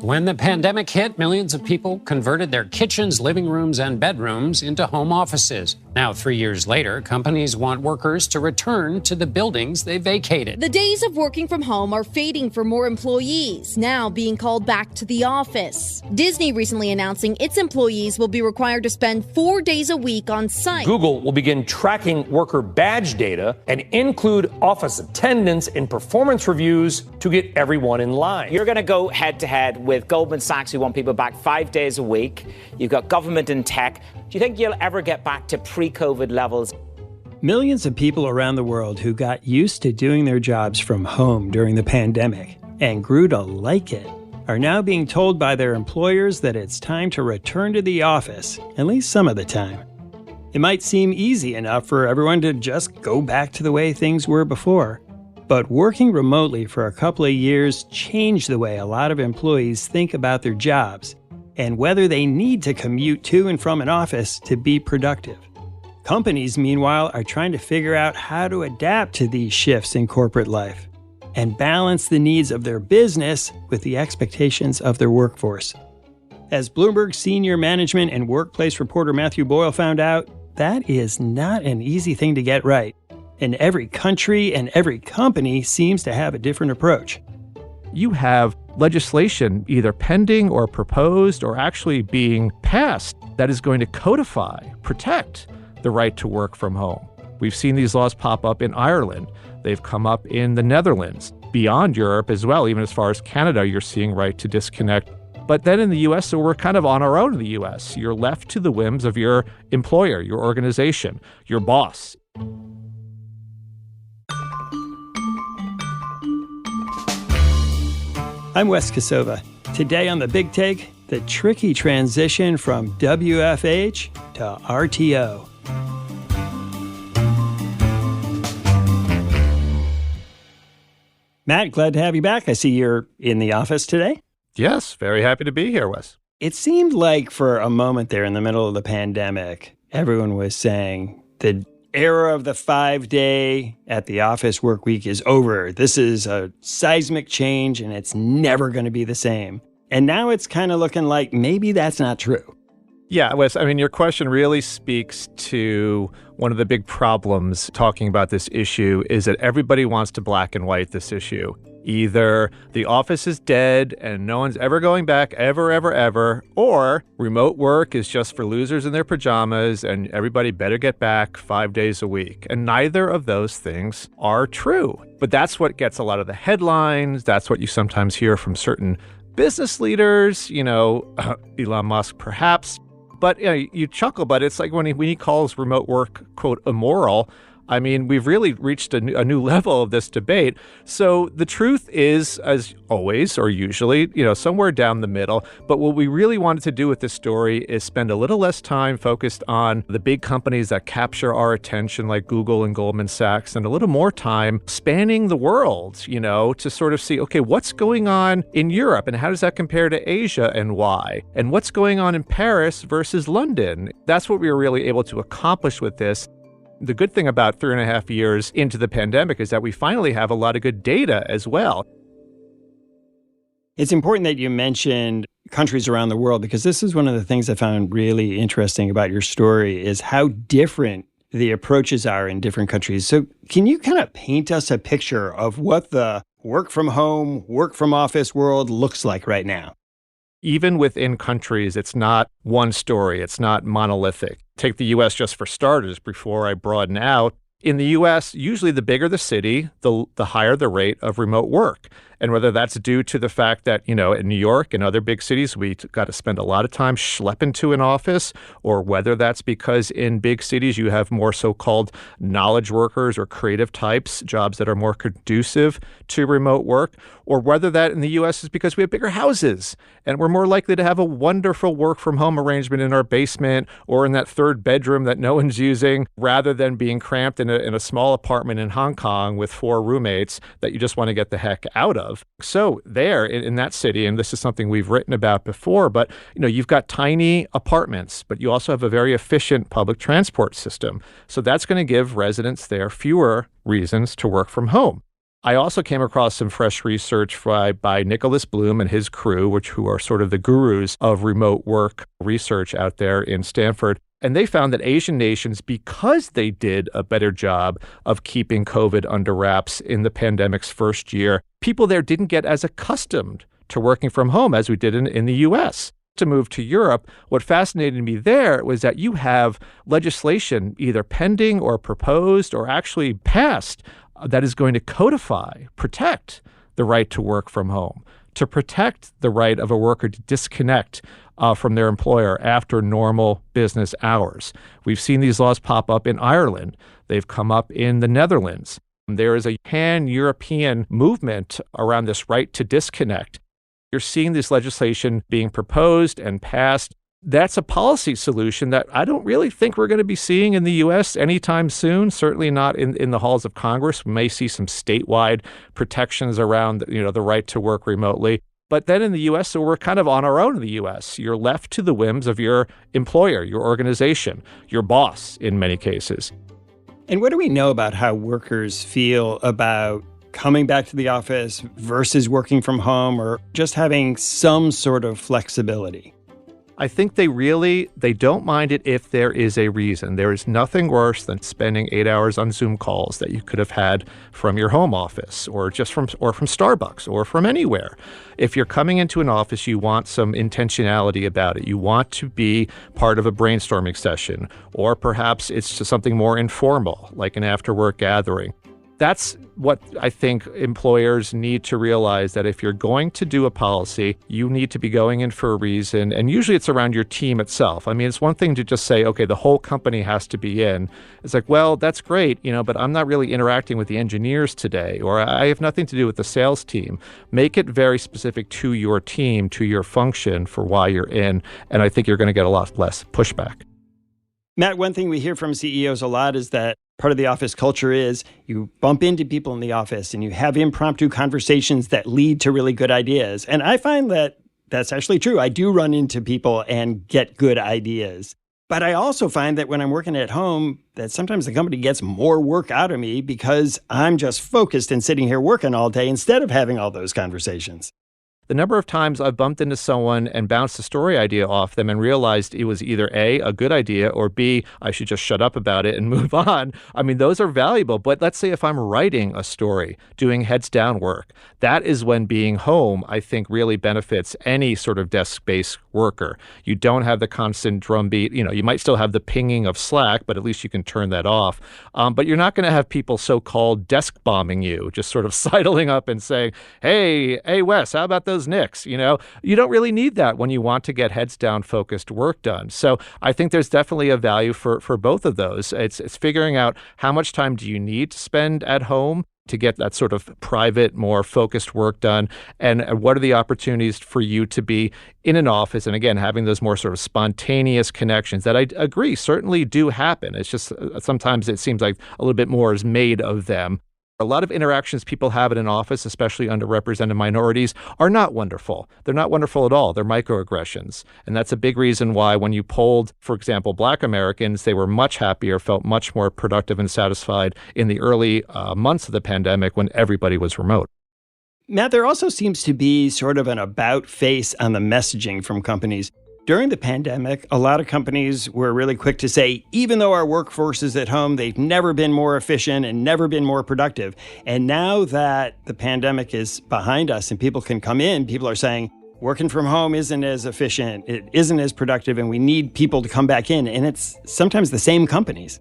When the pandemic hit, millions of people converted their kitchens, living rooms, and bedrooms into home offices. Now, 3 years later, companies want workers to return to the buildings they vacated. The days of working from home are fading for more employees, now being called back to the office. Disney recently announcing its employees will be required to spend 4 days a week on site. Google will begin tracking worker badge data and include office attendance in performance reviews to get everyone in line. You're going to go head-to-head with Goldman Sachs, who want people back 5 days a week. You've got government and tech. Do you think you'll ever get back to pre-COVID levels? Millions of people around the world who got used to doing their jobs from home during the pandemic and grew to like it are now being told by their employers that it's time to return to the office, at least some of the time. It might seem easy enough for everyone to just go back to the way things were before. But working remotely for a couple of years changed the way a lot of employees think about their jobs and whether they need to commute to and from an office to be productive. Companies, meanwhile, are trying to figure out how to adapt to these shifts in corporate life and balance the needs of their business with the expectations of their workforce. As Bloomberg senior management and workplace reporter Matthew Boyle found out, that is not an easy thing to get right. And every country and every company seems to have a different approach. You have legislation either pending or proposed or actually being passed that is going to codify, protect the right to work from home. We've seen these laws pop up in Ireland. They've come up in the Netherlands, beyond Europe as well, even as far as Canada, you're seeing right to disconnect. But then in the U.S., so we're kind of on our own in the U.S. You're left to the whims of your employer, your organization, your boss. I'm Wes Kosova. Today on The Big Take, the tricky transition from WFH to RTO. Matt, glad to have you back. I see you're in the office today. Yes, very happy to be here, Wes. It seemed like for a moment there in the middle of the pandemic, everyone was saying the era of the 5-day at the office work week is over. This is a seismic change and it's never going to be the same. And now it's kind of looking like maybe that's not true. Yeah, Wes, I mean, your question really speaks to one of the big problems talking about this issue is that everybody wants to black and white this issue. Either the office is dead and no one's ever going back, ever, or remote work is just for losers in their pajamas and everybody better get back 5 days a week. And neither of those things are true. But that's what gets a lot of the headlines. That's what you sometimes hear from certain business leaders, Elon Musk perhaps. But you chuckle, but it's like when he calls remote work, quote, immoral. I mean, we've really reached a new level of this debate. So the truth is, as always, or usually, somewhere down the middle. But what we really wanted to do with this story is spend a little less time focused on the big companies that capture our attention, like Google and Goldman Sachs, and a little more time spanning the world, to sort of see, okay, what's going on in Europe and how does that compare to Asia and why? And what's going on in Paris versus London? That's what we were really able to accomplish with this. The good thing about 3.5 years into the pandemic is that we finally have a lot of good data as well. It's important that you mentioned countries around the world because this is one of the things I found really interesting about your story is how different the approaches are in different countries. So can you kind of paint us a picture of what the work from home, work from office world looks like right now? Even within countries, it's not one story. It's not monolithic. Take the U.S. just for starters before I broaden out. In the U.S., usually the bigger the city, the higher the rate of remote work. And whether that's due to the fact that, in New York and other big cities, we got to spend a lot of time schlepping to an office, or whether that's because in big cities you have more so-called knowledge workers or creative types, jobs that are more conducive to remote work, or whether that in the U.S. is because we have bigger houses and we're more likely to have a wonderful work-from-home arrangement in our basement or in that third bedroom that no one's using, rather than being cramped in a small apartment in Hong Kong with 4 roommates that you just want to get the heck out of. So there in that city, and this is something we've written about before, but you've got tiny apartments, but you also have a very efficient public transport system. So that's going to give residents there fewer reasons to work from home. I also came across some fresh research by Nicholas Bloom and his crew, who are sort of the gurus of remote work research out there in Stanford. And they found that Asian nations, because they did a better job of keeping COVID under wraps in the pandemic's first year, people there didn't get as accustomed to working from home as we did in the U.S. To move to Europe, what fascinated me there was that you have legislation either pending or proposed or actually passed that is going to protect the right to work from home, to protect the right of a worker to disconnect from their employer after normal business hours. We've seen these laws pop up in Ireland. They've come up in the Netherlands. There is a pan-European movement around this right to disconnect. You're seeing this legislation being proposed and passed. That's a policy solution that I don't really think we're going to be seeing in the U.S. anytime soon, certainly not in the halls of Congress. We may see some statewide protections around the right to work remotely. But then in the U.S., so we're kind of on our own in the U.S. You're left to the whims of your employer, your organization, your boss in many cases. And what do we know about how workers feel about coming back to the office versus working from home or just having some sort of flexibility? I think they don't mind it if there is a reason. There is nothing worse than spending 8 hours on Zoom calls that you could have had from your home office or from Starbucks or from anywhere. If you're coming into an office, you want some intentionality about it. You want to be part of a brainstorming session, or perhaps it's just something more informal, like an after-work gathering. That's what I think employers need to realize, that if you're going to do a policy, you need to be going in for a reason. And usually it's around your team itself. I mean, it's one thing to just say, okay, the whole company has to be in. It's like, well, that's great, but I'm not really interacting with the engineers today, or I have nothing to do with the sales team. Make it very specific to your team, to your function for why you're in. And I think you're going to get a lot less pushback. Matt, one thing we hear from CEOs a lot is that part of the office culture is you bump into people in the office and you have impromptu conversations that lead to really good ideas. And I find that that's actually true. I do run into people and get good ideas. But I also find that when I'm working at home, that sometimes the company gets more work out of me because I'm just focused and sitting here working all day instead of having all those conversations. The number of times I've bumped into someone and bounced a story idea off them and realized it was either A, good idea, or B, I should just shut up about it and move on. I mean, those are valuable. But let's say if I'm writing a story, doing heads down work, that is when being home, I think, really benefits any sort of desk-based worker. You don't have the constant drumbeat. You might still have the pinging of Slack, but at least you can turn that off. But you're not going to have people so-called desk bombing you, just sort of sidling up and saying, hey, Wes, how about those Knicks? You don't really need that when you want to get heads down focused work done. So I think there's definitely a value for both of those. It's figuring out how much time do you need to spend at home to get that sort of private, more focused work done, and what are the opportunities for you to be in an office, and again, having those more sort of spontaneous connections that I agree certainly do happen. It's just sometimes it seems like a little bit more is made of them. A lot of interactions people have in an office, especially underrepresented minorities, are not wonderful. They're not wonderful at all. They're microaggressions. And that's a big reason why when you polled, for example, Black Americans, they were much happier, felt much more productive and satisfied in the early months of the pandemic when everybody was remote. Matt, there also seems to be sort of an about face on the messaging from companies. During the pandemic, a lot of companies were really quick to say, even though our workforce is at home, they've never been more efficient and never been more productive. And now that the pandemic is behind us and people can come in, people are saying, working from home isn't as efficient, it isn't as productive, and we need people to come back in. And it's sometimes the same companies.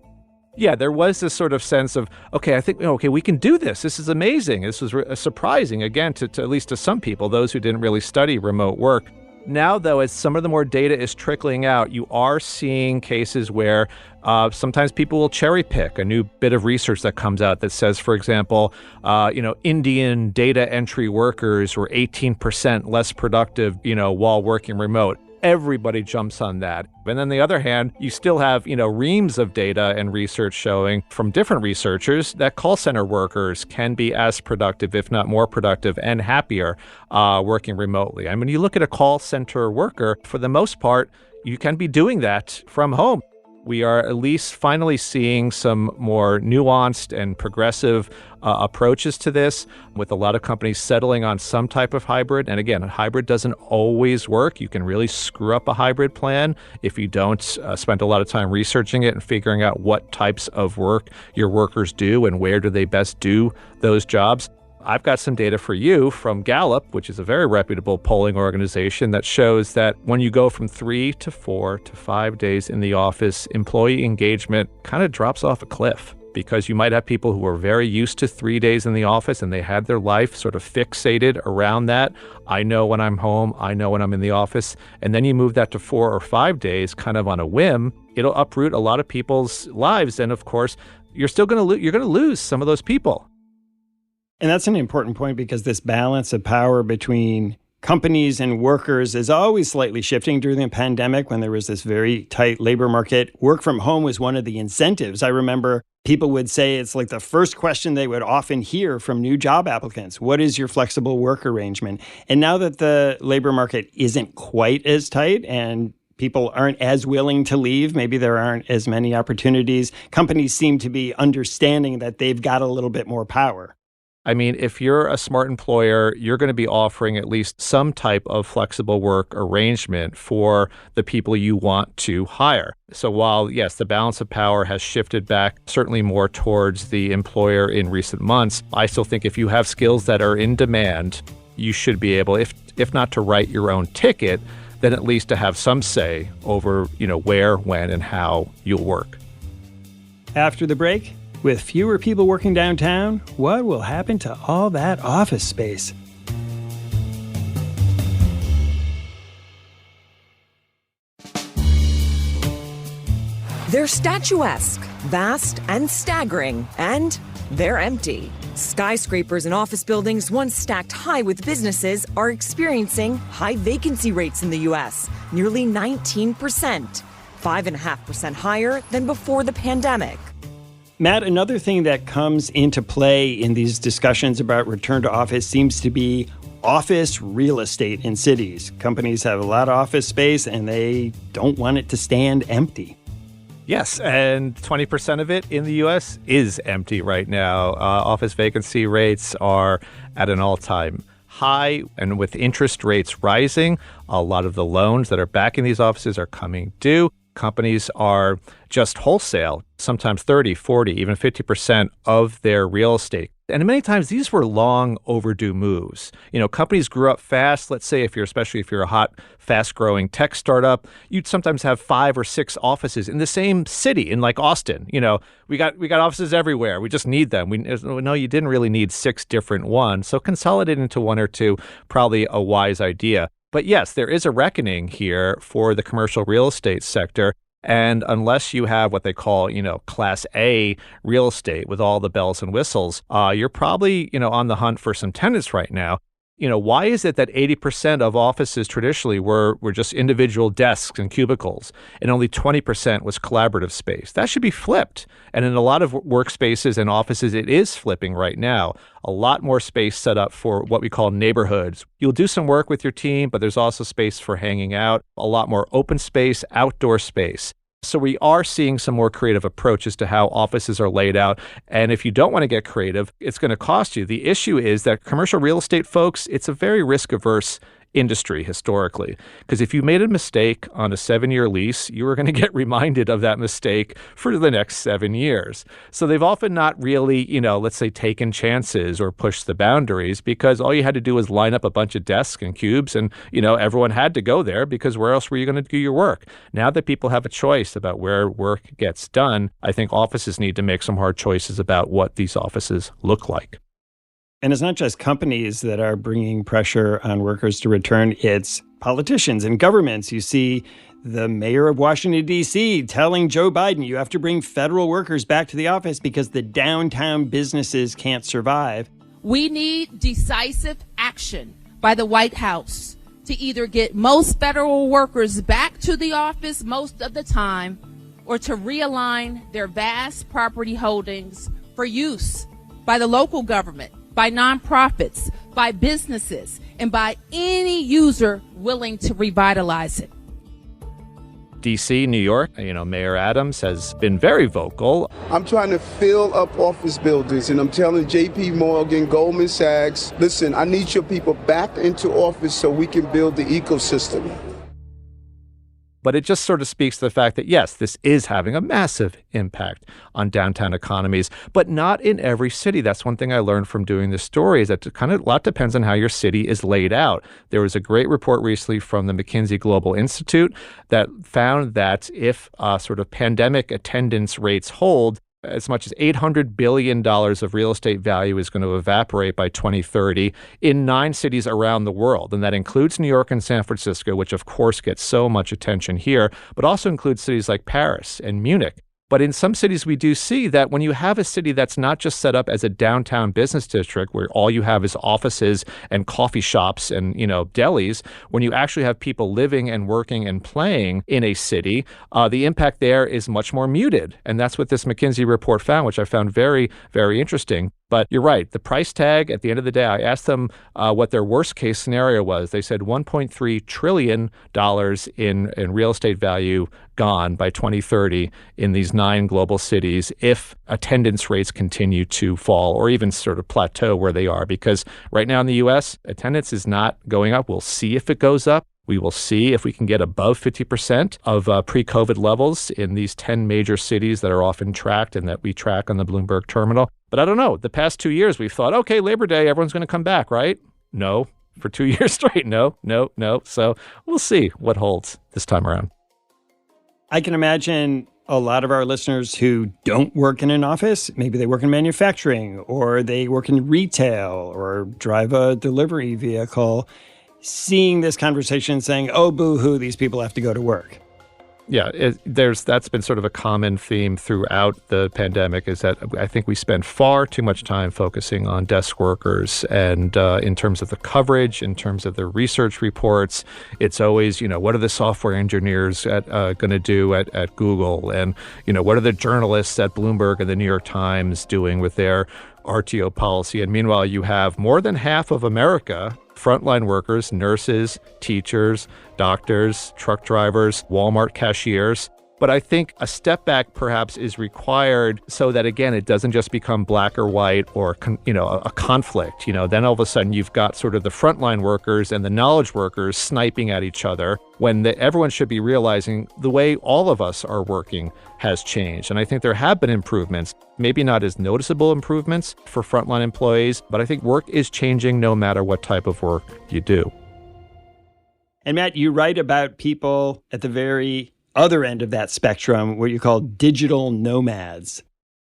Yeah, there was this sort of sense of, okay, I think, we can do this. This is amazing. This was surprising, again, to at least to some people, those who didn't really study remote work. Now, though, as some of the more data is trickling out, you are seeing cases where sometimes people will cherry pick a new bit of research that comes out that says, for example, Indian data entry workers were 18% less productive, while working remote. Everybody jumps on that. And then on the other hand, you still have, reams of data and research showing from different researchers that call center workers can be as productive, if not more productive and happier working remotely. I mean, you look at a call center worker, for the most part, you can be doing that from home. We are at least finally seeing some more nuanced and progressive approaches to this, with a lot of companies settling on some type of hybrid. And again, a hybrid doesn't always work. You can really screw up a hybrid plan if you don't spend a lot of time researching it and figuring out what types of work your workers do and where do they best do those jobs. I've got some data for you from Gallup, which is a very reputable polling organization, that shows that when you go from 3 to 4 to 5 days in the office, employee engagement kind of drops off a cliff, because you might have people who are very used to 3 days in the office and they had their life sort of fixated around that. I know when I'm home, I know when I'm in the office. And then you move that to 4 or 5 days kind of on a whim. It'll uproot a lot of people's lives. And of course, you're still going to lose some of those people. And that's an important point, because this balance of power between companies and workers is always slightly shifting. During the pandemic, when there was this very tight labor market, work from home was one of the incentives. I remember people would say it's like the first question they would often hear from new job applicants: what is your flexible work arrangement? And now that the labor market isn't quite as tight and people aren't as willing to leave, maybe there aren't as many opportunities, companies seem to be understanding that they've got a little bit more power. I mean, if you're a smart employer, you're going to be offering at least some type of flexible work arrangement for the people you want to hire. So while, yes, the balance of power has shifted back certainly more towards the employer in recent months, I still think if you have skills that are in demand, you should be able, if not to write your own ticket, then at least to have some say over, where, when, and how you'll work. After the break, with fewer people working downtown, what will happen to all that office space? They're statuesque, vast, and staggering, and they're empty. Skyscrapers and office buildings once stacked high with businesses are experiencing high vacancy rates in the U.S., nearly 19%, 5.5% higher than before the pandemic. Matt, another thing that comes into play in these discussions about return to office seems to be office real estate in cities. Companies have a lot of office space and they don't want it to stand empty. Yes, and 20% of it in the U.S. is empty right now. Office vacancy rates are at an all-time high, and with interest rates rising, a lot of the loans that are backing these offices are coming due. Companies are just wholesale, sometimes 30, 40, even 50% of their real estate. And many times these were long overdue moves. Companies grew up fast. Let's say especially if you're a hot, fast-growing tech startup, you'd sometimes have 5 or 6 offices in the same city, in like Austin. We got offices everywhere. We just need them. No, you didn't really need 6 different ones. So consolidate into 1 or 2, probably a wise idea. But yes, there is a reckoning here for the commercial real estate sector. And unless you have what they call, Class A real estate with all the bells and whistles, you're probably, on the hunt for some tenants right now. Why is it that 80% of offices traditionally were just individual desks and cubicles, and only 20% was collaborative space? That should be flipped. And in a lot of workspaces and offices, it is flipping right now. A lot more space set up for what we call neighborhoods. You'll do some work with your team, but there's also space for hanging out, a lot more open space, outdoor space. So we are seeing some more creative approaches to how offices are laid out. And if you don't want to get creative, it's going to cost you. The issue is that commercial real estate folks, it's a very risk-averse industry historically, because if you made a mistake on a 7-year lease, you were going to get reminded of that mistake for the next 7 years. So they've often not really, let's say taken chances or pushed the boundaries, because all you had to do was line up a bunch of desks and cubes and, everyone had to go there, because where else were you going to do your work? Now that people have a choice about where work gets done, I think offices need to make some hard choices about what these offices look like. And it's not just companies that are bringing pressure on workers to return. It's politicians and governments. You see the mayor of Washington, D.C. telling Joe Biden, you have to bring federal workers back to the office because the downtown businesses can't survive. We need decisive action by the White House to either get most federal workers back to the office most of the time, or to realign their vast property holdings for use by the local government, by nonprofits, by businesses, and by any user willing to revitalize it. D.C., New York, Mayor Adams has been very vocal. I'm trying to fill up office buildings, and I'm telling J.P. Morgan, Goldman Sachs, listen, I need your people back into office so we can build the ecosystem. But it just sort of speaks to the fact that, yes, this is having a massive impact on downtown economies, but not in every city. That's one thing I learned from doing this story, is that a lot depends on how your city is laid out. There was a great report recently from the McKinsey Global Institute that found that if sort of pandemic attendance rates hold, as much as $800 billion of real estate value is going to evaporate by 2030 in 9 cities around the world. And that includes New York and San Francisco, which of course gets so much attention here, but also includes cities like Paris and Munich. But in some cities, we do see that when you have a city that's not just set up as a downtown business district where all you have is offices and coffee shops and, delis, when you actually have people living and working and playing in a city, the impact there is much more muted. And that's what this McKinsey report found, which I found very, very interesting. But you're right. The price tag, at the end of the day, I asked them what their worst case scenario was. They said $1.3 trillion in real estate value gone by 2030 in these 9 global cities if attendance rates continue to fall or even sort of plateau where they are. Because right now in the U.S., attendance is not going up. We'll see if it goes up. We will see if we can get above 50% of pre-COVID levels in these 10 major cities that are often tracked and that we track on the Bloomberg terminal. But I don't know. The past 2 years, we've thought, okay, Labor Day, everyone's going to come back, right? No. For 2 years straight, no. So we'll see what holds this time around. I can imagine a lot of our listeners who don't work in an office, maybe they work in manufacturing or they work in retail or drive a delivery vehicle, seeing this conversation and saying, oh, boo-hoo, these people have to go to work. Yeah, that's been sort of a common theme throughout the pandemic, is that I think we spend far too much time focusing on desk workers. And in terms of the coverage, in terms of the research reports, it's always, what are the software engineers going to do at Google? And, what are the journalists at Bloomberg and the New York Times doing with their RTO policy? And meanwhile, you have more than half of America, frontline workers, nurses, teachers, doctors, truck drivers, Walmart cashiers. But I think a step back perhaps is required so that, again, it doesn't just become black or white or, a conflict. Then all of a sudden you've got sort of the frontline workers and the knowledge workers sniping at each other when everyone should be realizing the way all of us are working has changed. And I think there have been improvements, maybe not as noticeable improvements for frontline employees, but I think work is changing no matter what type of work you do. And Matt, you write about people at the very other end of that spectrum, what you call digital nomads.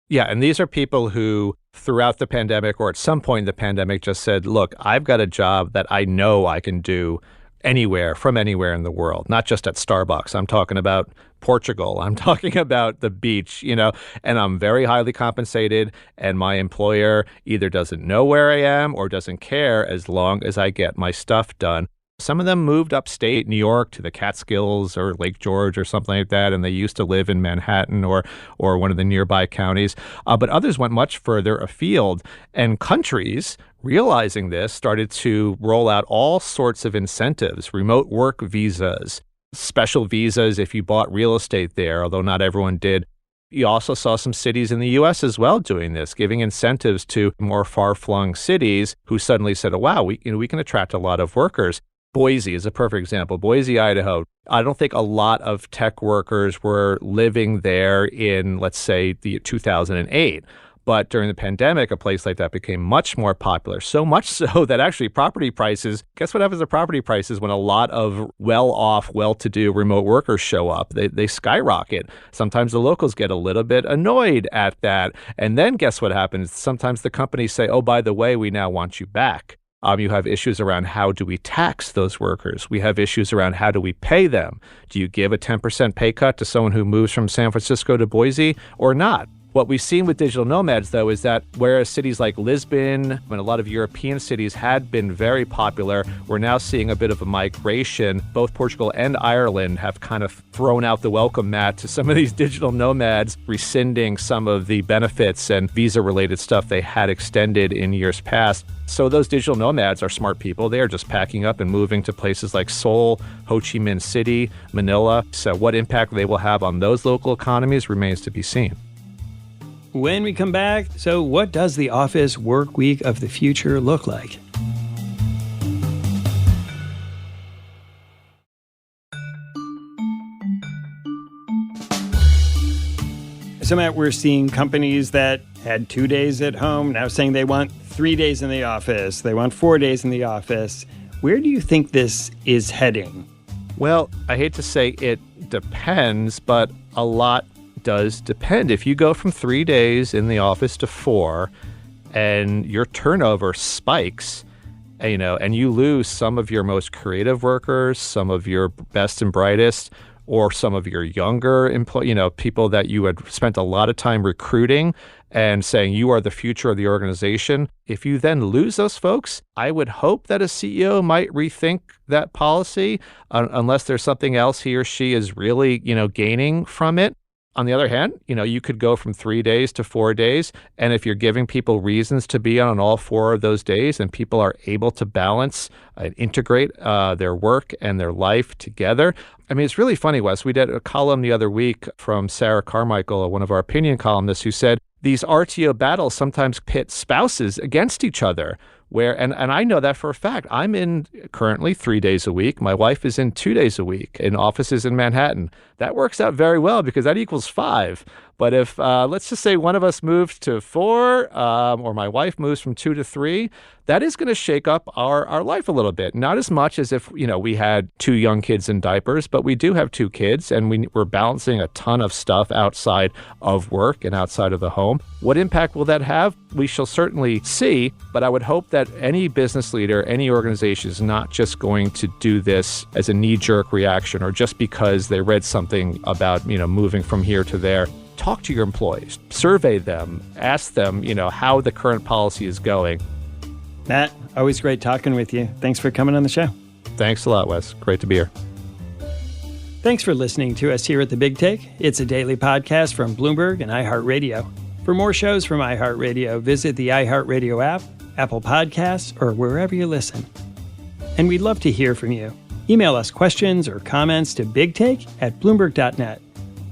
Yeah, and these are people who throughout the pandemic or at some point in the pandemic just said, look, I've got a job that I know I can do from anywhere in the world, not just at Starbucks. I'm talking about Portugal. I'm talking about the beach, and I'm very highly compensated, and my employer either doesn't know where I am or doesn't care as long as I get my stuff done. Some of them moved upstate New York to the Catskills or Lake George or something like that, and they used to live in Manhattan or one of the nearby counties. But others went much further afield, and countries, realizing this, started to roll out all sorts of incentives, remote work visas, special visas if you bought real estate there, although not everyone did. You also saw some cities in the U.S. as well doing this, giving incentives to more far-flung cities who suddenly said, oh, wow, we can attract a lot of workers. Boise is a perfect example. Boise, Idaho. I don't think a lot of tech workers were living there in, let's say, the 2008. But during the pandemic, a place like that became much more popular, so much so that actually property prices, guess what happens to property prices when a lot of well-off, well-to-do remote workers show up? They skyrocket. Sometimes the locals get a little bit annoyed at that. And then guess what happens? Sometimes the companies say, oh, by the way, we now want you back. You have issues around how do we tax those workers? We have issues around how do we pay them? Do you give a 10% pay cut to someone who moves from San Francisco to Boise or not? What we've seen with digital nomads, though, is that whereas cities like Lisbon and a lot of European cities had been very popular, we're now seeing a bit of a migration. Both Portugal and Ireland have kind of thrown out the welcome mat to some of these digital nomads, rescinding some of the benefits and visa-related stuff they had extended in years past. So those digital nomads are smart people. They are just packing up and moving to places like Seoul, Ho Chi Minh City, Manila. So what impact they will have on those local economies remains to be seen. When we come back, so what does the office work week of the future look like? So, Matt, we're seeing companies that had 2 days at home now saying they want 3 days in the office. They want 4 days in the office. Where do you think this is heading? Well, I hate to say it depends, but a lot does depend. If you go from 3 days in the office to 4 and your turnover spikes, and you lose some of your most creative workers, some of your best and brightest, or some of your younger people that you had spent a lot of time recruiting and saying you are the future of the organization. If you then lose those folks, I would hope that a CEO might rethink that policy unless there's something else he or she is really, gaining from it. On the other hand, you could go from 3 days to 4 days. And if you're giving people reasons to be on all 4 of those days and people are able to balance and integrate their work and their life together. I mean, it's really funny, Wes. We did a column the other week from Sarah Carmichael, one of our opinion columnists, who said these RTO battles sometimes pit spouses against each other. And I know that for a fact. I'm in currently 3 days a week. My wife is in 2 days a week in offices in Manhattan. That works out very well because that equals 5. But if, let's just say one of us moves to 4 or my wife moves from 2 to 3, that is going to shake up our life a little bit. Not as much as if, we had 2 young kids in diapers, but we do have 2 kids and we're balancing a ton of stuff outside of work and outside of the home. What impact will that have? We shall certainly see, but I would hope that any business leader, any organization is not just going to do this as a knee-jerk reaction or just because they read something about, moving from here to there. Talk to your employees, survey them, ask them, how the current policy is going. Matt, always great talking with you. Thanks for coming on the show. Thanks a lot, Wes. Great to be here. Thanks for listening to us here at The Big Take. It's a daily podcast from Bloomberg and iHeartRadio. For more shows from iHeartRadio, visit the iHeartRadio app, Apple Podcasts, or wherever you listen. And we'd love to hear from you. Email us questions or comments to bigtake@bloomberg.net.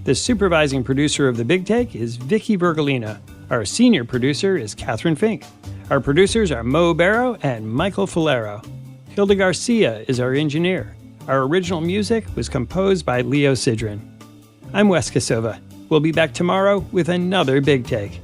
The supervising producer of The Big Take is Vicky Vergolina. Our senior producer is Catherine Fink. Our producers are Mo Barrow and Michael Falero. Hilda Garcia is our engineer. Our original music was composed by Leo Sidran. I'm Wes Kosova. We'll be back tomorrow with another Big Take.